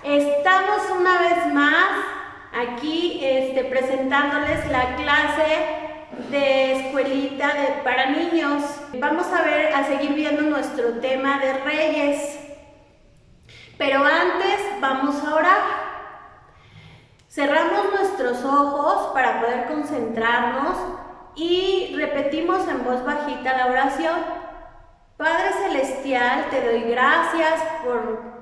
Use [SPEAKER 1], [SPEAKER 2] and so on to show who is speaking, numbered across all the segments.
[SPEAKER 1] Estamos una vez más aquí presentándoles la clase de escuelita para niños. Vamos a seguir viendo nuestro tema de Reyes. Pero antes vamos a orar. Cerramos nuestros ojos para poder concentrarnos y repetimos en voz bajita la oración. Padre Celestial, te doy gracias por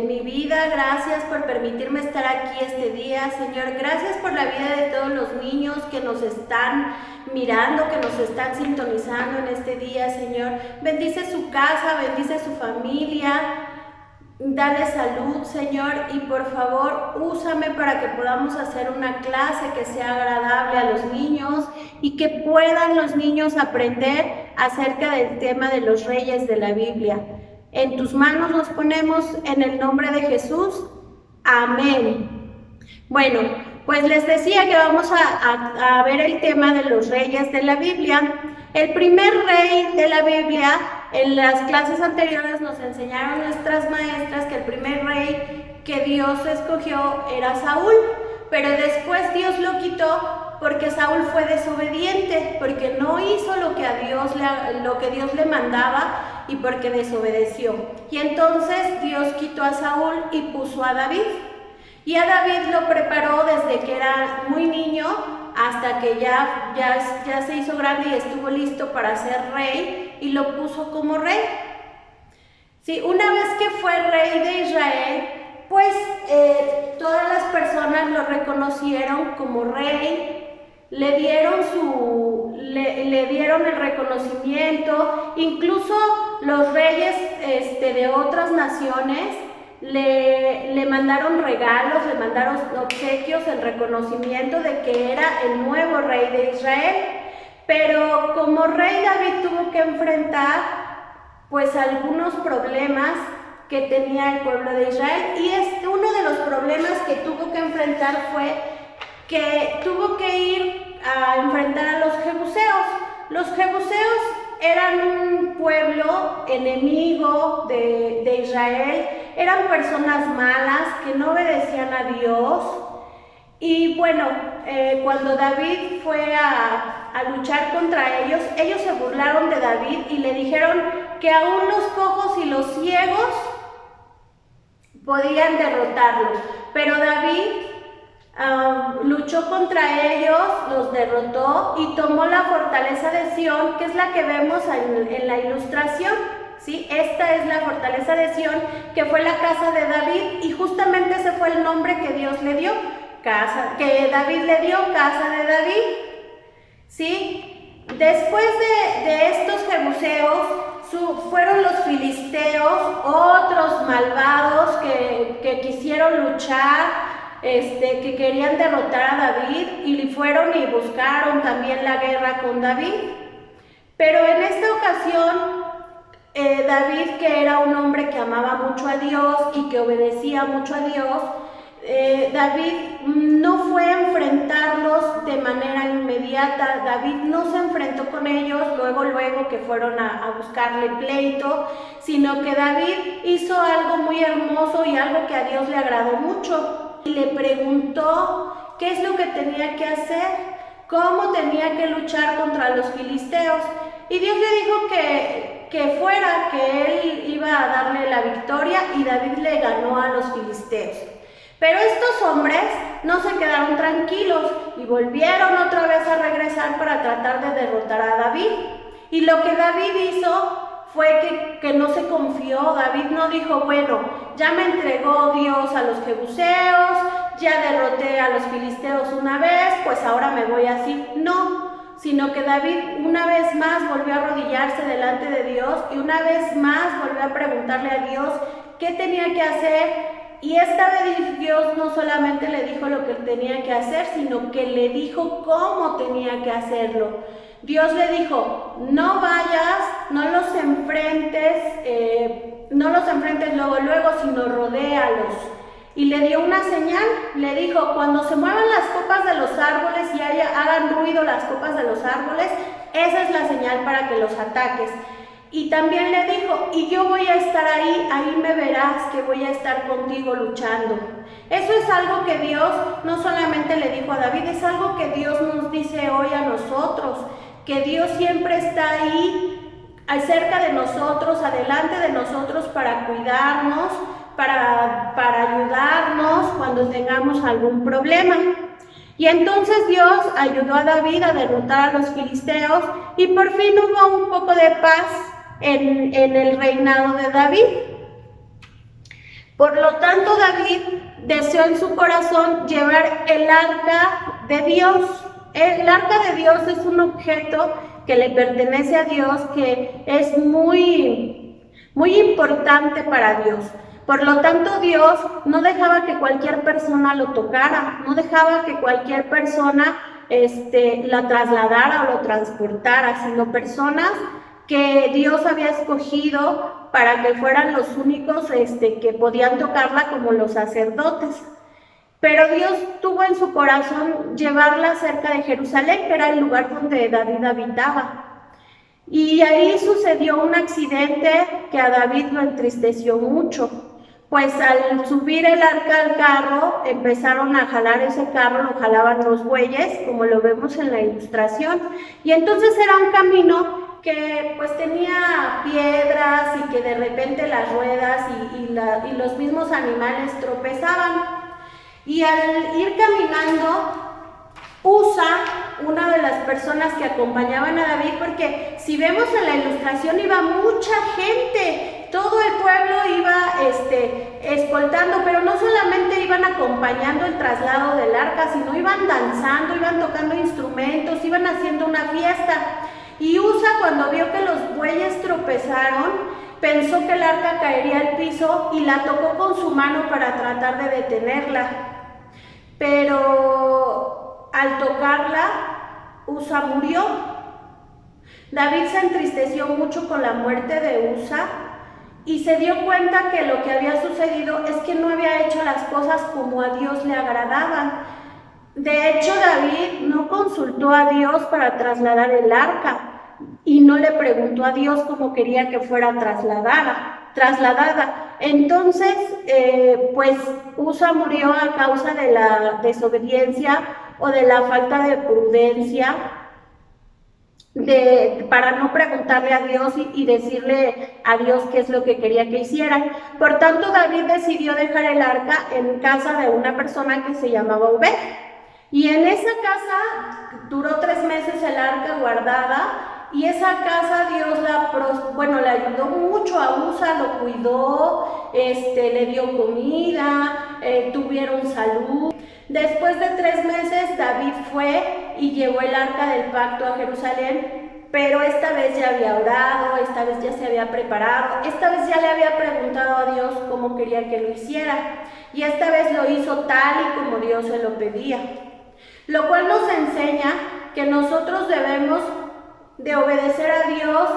[SPEAKER 1] mi vida, gracias por permitirme estar aquí este día, Señor. Gracias por la vida de todos los niños que nos están mirando, que nos están sintonizando en este día, Señor. Bendice su casa, bendice su familia. Dale salud, Señor, y por favor, úsame para que podamos hacer una clase que sea agradable a los niños y que puedan los niños aprender acerca del tema de los reyes de la Biblia. En tus manos nos ponemos en el nombre de Jesús. Amén. Bueno, pues les decía que vamos a ver el tema de los reyes de la Biblia. El primer rey de la Biblia, en las clases anteriores nos enseñaron nuestras maestras que el primer rey que Dios escogió era Saúl, pero después Dios lo quitó porque Saúl fue desobediente, porque no hizo lo que Dios le mandaba y porque desobedeció. Y entonces Dios quitó a Saúl y puso a David. Y a David lo preparó desde que era muy niño hasta que ya se hizo grande y estuvo listo para ser rey y lo puso como rey. Sí, una vez que fue rey de Israel, pues todas las personas lo reconocieron como rey, le dieron el reconocimiento, incluso los reyes de otras naciones le mandaron regalos, le mandaron obsequios en reconocimiento de que era el nuevo rey de Israel. Pero como rey David tuvo que enfrentar pues algunos problemas que tenía el pueblo de Israel, y uno de los problemas que tuvo que enfrentar fue que tuvo que ir a enfrentar a los jebuseos. Los jebuseos eran un pueblo enemigo de Israel, eran personas malas que no obedecían a Dios. Y bueno, cuando David fue a luchar contra ellos, ellos se burlaron de David y le dijeron que aún los cojos y los ciegos podían derrotarlo. Pero David luchó contra ellos, los derrotó y tomó la fortaleza de Sión, que es la que vemos en la ilustración. ¿Sí? Esta es la fortaleza de Sión, que fue la casa de David, y justamente ese fue el nombre que Dios le dio, que David le dio, casa de David. ¿Sí? Después de estos jebuseos fueron los filisteos, otros malvados que quisieron luchar, que querían derrotar a David, y fueron y buscaron también la guerra con David. Pero en esta ocasión David, que era un hombre que amaba mucho a Dios y que obedecía mucho a Dios, David no fue a enfrentarlos de manera inmediata. David no se enfrentó con ellos luego que fueron a buscarle pleito, sino que David hizo algo muy hermoso y algo que a Dios le agradó mucho. Y le preguntó qué es lo que tenía que hacer, cómo tenía que luchar contra los filisteos. Y Dios le dijo que fuera, que él iba a darle la victoria, y David le ganó a los filisteos. Pero estos hombres no se quedaron tranquilos y volvieron otra vez a regresar para tratar de derrotar a David. Y lo que David hizo fue que no se confió. David no dijo, bueno, ya me entregó Dios a los jebuseos, ya derroté a los filisteos una vez, pues ahora me voy así. No, sino que David una vez más volvió a arrodillarse delante de Dios y una vez más volvió a preguntarle a Dios qué tenía que hacer. Y esta vez Dios no solamente solamente le dijo lo que tenía que hacer, sino que le dijo cómo tenía que hacerlo. Dios le dijo, no vayas, no los enfrentes luego, sino rodéalos. Y le dio una señal, le dijo, cuando se muevan las copas de los árboles y hagan ruido las copas de los árboles, esa es la señal para que los ataques. Y también le dijo, y yo voy a estar ahí me verás que voy a estar contigo luchando. Eso es algo que Dios no solamente le dijo a David, es algo que Dios nos dice hoy a nosotros, que Dios siempre está ahí, cerca de nosotros, adelante de nosotros para cuidarnos, para ayudarnos cuando tengamos algún problema. Y entonces Dios ayudó a David a derrotar a los filisteos y por fin hubo un poco de paz en el reinado de David. Por lo tanto, David deseó en su corazón llevar el arca de Dios. El arca de Dios es un objeto que le pertenece a Dios, que es muy importante para Dios. Por lo tanto, Dios no dejaba que cualquier persona lo tocara, no dejaba que cualquier persona la trasladara o lo transportara, sino personas que Dios había escogido para que fueran los únicos que podían tocarla, como los sacerdotes. Pero Dios tuvo en su corazón llevarla cerca de Jerusalén, que era el lugar donde David habitaba. Y ahí sucedió un accidente que a David lo entristeció mucho. Pues al subir el arca al carro, empezaron a jalar ese carro, lo jalaban los bueyes, como lo vemos en la ilustración. Y entonces era un camino que pues tenía piedras y que de repente las ruedas y los mismos animales tropezaban. Y al ir caminando, Usa, una de las personas que acompañaban a David, porque si vemos en la ilustración iba mucha gente, todo el pueblo iba escoltando, pero no solamente iban acompañando el traslado del arca, sino iban danzando, iban tocando instrumentos, iban haciendo una fiesta. Y Usa, cuando vio que los bueyes tropezaron, pensó que el arca caería al piso y la tocó con su mano para tratar de detenerla. Pero al tocarla, Usa murió. David se entristeció mucho con la muerte de Usa y se dio cuenta que lo que había sucedido es que no había hecho las cosas como a Dios le agradaban. De hecho, David no consultó a Dios para trasladar el arca y no le preguntó a Dios cómo quería que fuera trasladada. Entonces, pues Usa murió a causa de la desobediencia o de la falta de prudencia para no preguntarle a Dios y decirle a Dios qué es lo que quería que hicieran. Por tanto, David decidió dejar el arca en casa de una persona que se llamaba Obed. Y en esa casa duró 3 meses el arca guardada. Y esa casa Dios le ayudó mucho a Usa, lo cuidó, le dio comida, tuvieron salud. Después de 3 meses David fue y llevó el arca del pacto a Jerusalén, pero esta vez ya había orado, esta vez ya se había preparado, esta vez ya le había preguntado a Dios cómo quería que lo hiciera, y esta vez lo hizo tal y como Dios se lo pedía. Lo cual nos enseña que nosotros debemos de obedecer a Dios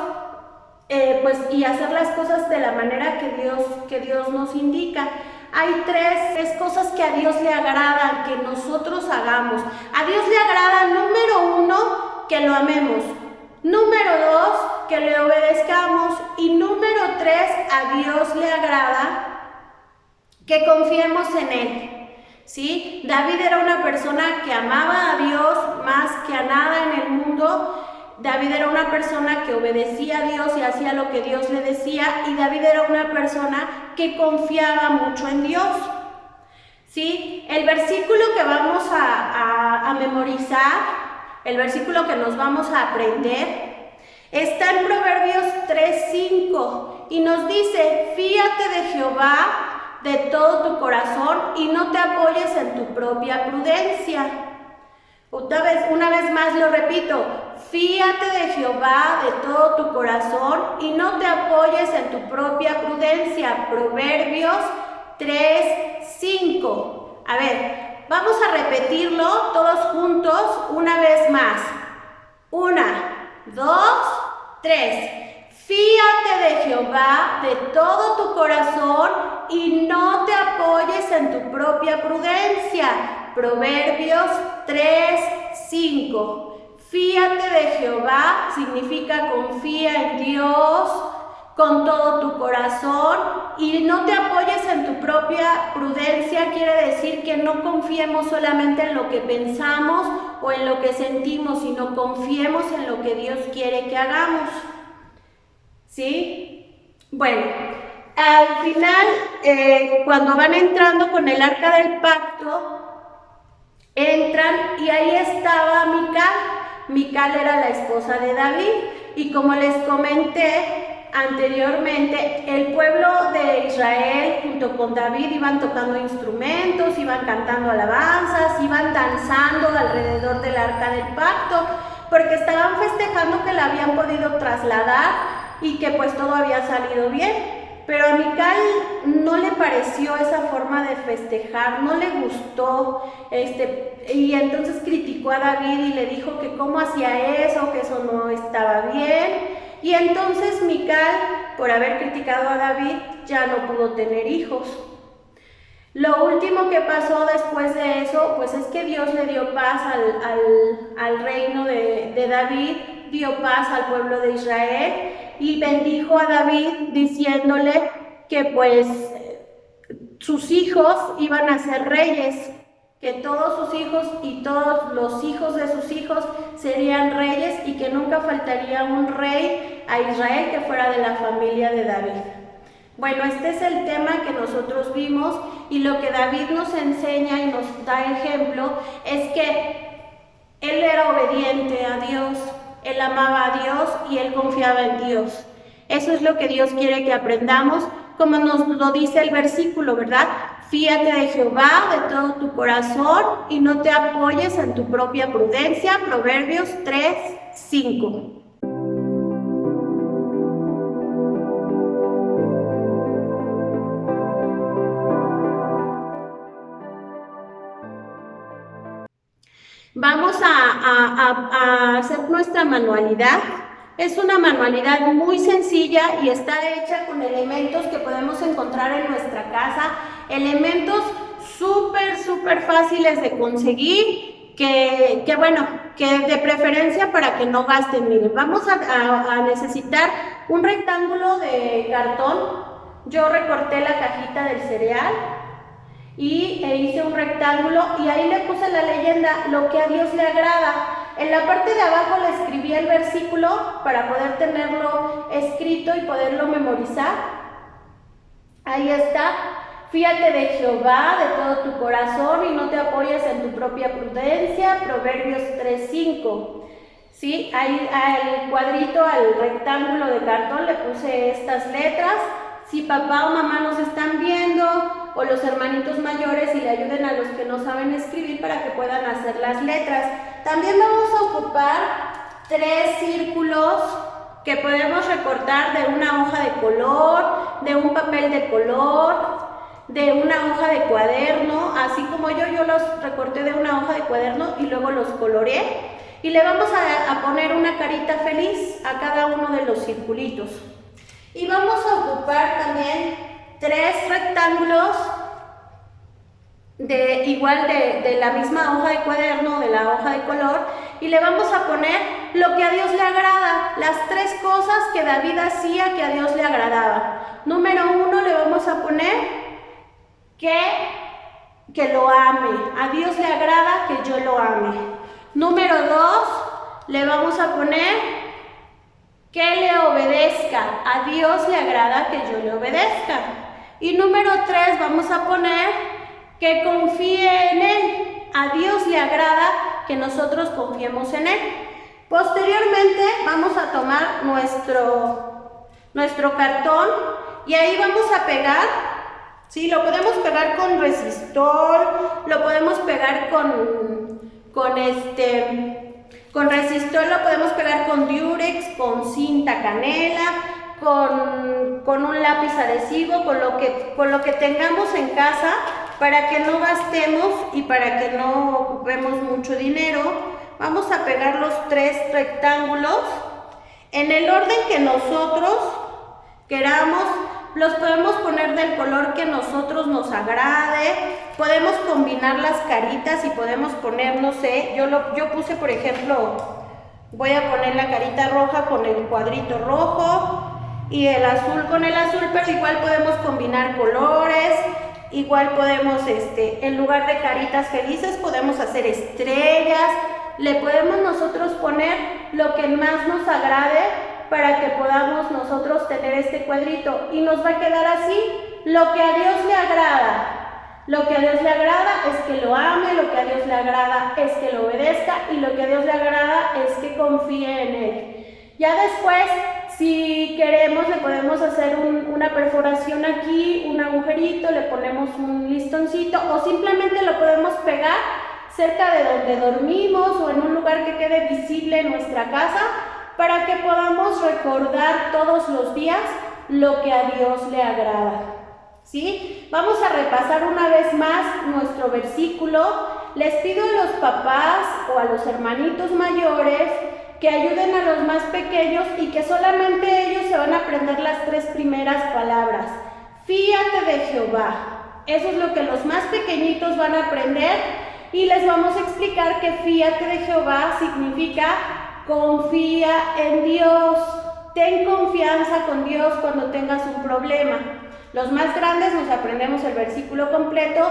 [SPEAKER 1] y hacer las cosas de la manera que Dios nos indica. Hay 3 cosas que a Dios le agradan que nosotros hagamos. A Dios le agrada, número 1, que lo amemos. Número 2, que le obedezcamos. Y número 3, a Dios le agrada que confiemos en Él. ¿Sí? David era una persona que amaba a Dios más que a nada en el mundo. David era una persona que obedecía a Dios y hacía lo que Dios le decía, y David era una persona que confiaba mucho en Dios. ¿Sí? El versículo que vamos a memorizar, el versículo que nos vamos a aprender, está en Proverbios 3:5 y nos dice: fíate de Jehová de todo tu corazón y no te apoyes en tu propia prudencia. Una vez más lo repito: fíate de Jehová de todo tu corazón y no te apoyes en tu propia prudencia. Proverbios 3:5. A ver, vamos a repetirlo todos juntos una vez más. 1, 2, 3. Fíate de Jehová de todo tu corazón y no te apoyes en tu propia prudencia. Proverbios 3, 5. Fíate de Jehová significa confía en Dios con todo tu corazón y no te apoyes en tu propia prudencia. Quiere decir que no confiemos solamente en lo que pensamos o en lo que sentimos, sino confiemos en lo que Dios quiere que hagamos. ¿Sí? Bueno, al final, cuando van entrando con el arca del pacto, entran y ahí estaba Mical. Mical era la esposa de David y como les comenté anteriormente, el pueblo de Israel junto con David iban tocando instrumentos, iban cantando alabanzas, iban danzando alrededor del arca del pacto, porque estaban festejando que la habían podido trasladar y que pues todo había salido bien. Pero a Mical no le pareció esa forma de festejar, no le gustó, y entonces criticó a David y le dijo que cómo hacía eso, que eso no estaba bien. Y entonces Mical, por haber criticado a David, ya no pudo tener hijos. Lo último que pasó después de eso, pues es que Dios le dio paz al reino de David, dio paz al pueblo de Israel y bendijo a David diciéndole que pues sus hijos iban a ser reyes, que todos sus hijos y todos los hijos de sus hijos serían reyes y que nunca faltaría un rey a Israel que fuera de la familia de David. Bueno, este es el tema que nosotros vimos y lo que David nos enseña y nos da ejemplo es que él era obediente a Dios, él amaba a Dios y él confiaba en Dios. Eso es lo que Dios quiere que aprendamos, como nos lo dice el versículo, ¿verdad? Fíate de Jehová de todo tu corazón y no te apoyes en tu propia prudencia. Proverbios 3, 5. Vamos a hacer nuestra manualidad. Es una manualidad muy sencilla y está hecha con elementos que podemos encontrar en nuestra casa. Elementos súper fáciles de conseguir, que de preferencia para que no gasten. Miren, vamos a necesitar un rectángulo de cartón. Yo recorté la cajita del cereal y hice un rectángulo y ahí le puse la leyenda, lo que a Dios le agrada. En la parte de abajo le escribí el versículo para poder tenerlo escrito y poderlo memorizar. Ahí está. Fíate de Jehová de todo tu corazón y no te apoyes en tu propia prudencia. Proverbios 3:5. ¿Sí? Ahí al cuadrito, al rectángulo de cartón le puse estas letras. Si papá o mamá nos están viendo o los hermanitos mayores y le ayuden a los que no saben escribir para que puedan hacer las letras. También vamos a ocupar 3 círculos que podemos recortar de una hoja de color, de un papel de color, de una hoja de cuaderno, así como yo los recorté de una hoja de cuaderno y luego los coloreé. Y le vamos a poner una carita feliz a cada uno de los circulitos. Y vamos a ocupar también 3 rectángulos de la misma hoja de cuaderno, de la hoja de color, y le vamos a poner lo que a Dios le agrada, las 3 cosas que David hacía que a Dios le agradaba. Número 1 le vamos a poner que lo ame, a Dios le agrada que yo lo ame. Número 2 le vamos a poner que le obedezca, a Dios le agrada que yo le obedezca. Y número 3 vamos a poner que confíe en Él, a Dios le agrada que nosotros confiemos en Él. Posteriormente vamos a tomar nuestro cartón y ahí vamos a pegar, ¿sí? Lo podemos pegar con resistor, lo podemos pegar con resistor, lo podemos pegar con diurex, con cinta canela, con un lápiz adhesivo, con lo que tengamos en casa. para que no gastemos y para que no ocupemos mucho dinero, vamos a pegar los 3 rectángulos en el orden que nosotros queramos. Los podemos poner del color que nosotros nos agrade, podemos combinar las caritas y podemos poner, no sé, yo puse por ejemplo, voy a poner la carita roja con el cuadrito rojo y el azul con el azul, pero igual podemos combinar colores, igual podemos, en lugar de caritas felices, podemos hacer estrellas, le podemos nosotros poner lo que más nos agrade para que podamos nosotros tener este cuadrito y nos va a quedar así, lo que a Dios le agrada. Lo que a Dios le agrada es que lo ame, lo que a Dios le agrada es que lo obedezca y lo que a Dios le agrada es que confíe en Él. Ya después, si queremos, le podemos hacer una perforación aquí, un agujerito, le ponemos un listoncito o simplemente lo podemos pegar cerca de donde dormimos o en un lugar que quede visible en nuestra casa para que podamos recordar todos los días lo que a Dios le agrada. ¿Sí? Vamos a repasar una vez más nuestro versículo. Les pido a los papás o a los hermanitos mayores que ayuden a los más pequeños y que solamente ellos se van a aprender las 3 primeras palabras. Fíate de Jehová. Eso es lo que los más pequeñitos van a aprender y les vamos a explicar que fíate de Jehová significa confía en Dios. Ten confianza con Dios cuando tengas un problema. Los más grandes nos aprendemos el versículo completo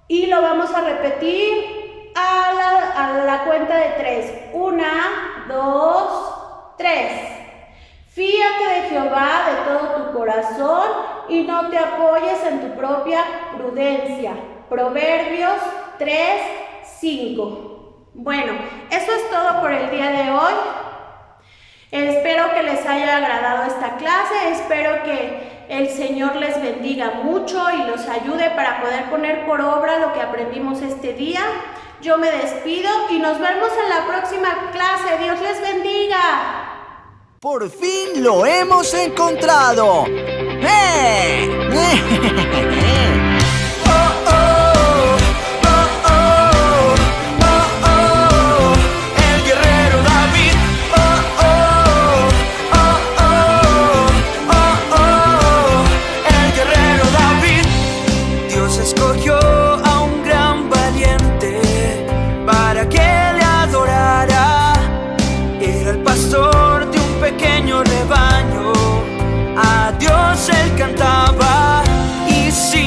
[SPEAKER 1] y lo vamos a repetir a la cuenta de 3. 1, 2, 3. Fíate de Jehová de todo tu corazón y no te apoyes en tu propia prudencia. Proverbios 3, 5. Bueno, eso es todo por el día de hoy. Espero que les haya agradado esta clase, espero que el Señor les bendiga mucho y los ayude para poder poner por obra lo que aprendimos este día. Yo me despido y nos vemos en la próxima clase. Dios les bendiga.
[SPEAKER 2] ¡Por fin lo hemos encontrado! ¡Eh!
[SPEAKER 3] Escogió a un gran valiente para que le adorara. Era el pastor de un pequeño rebaño, a Dios él cantaba. Y si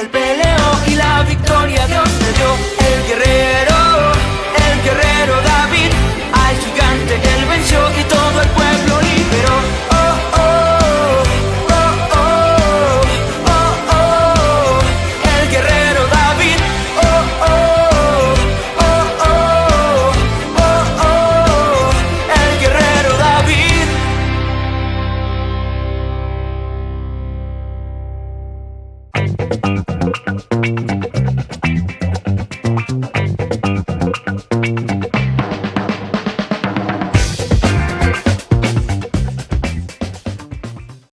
[SPEAKER 3] Él peleó y la victoria Dios le dio. El guerrero David, al gigante él venció.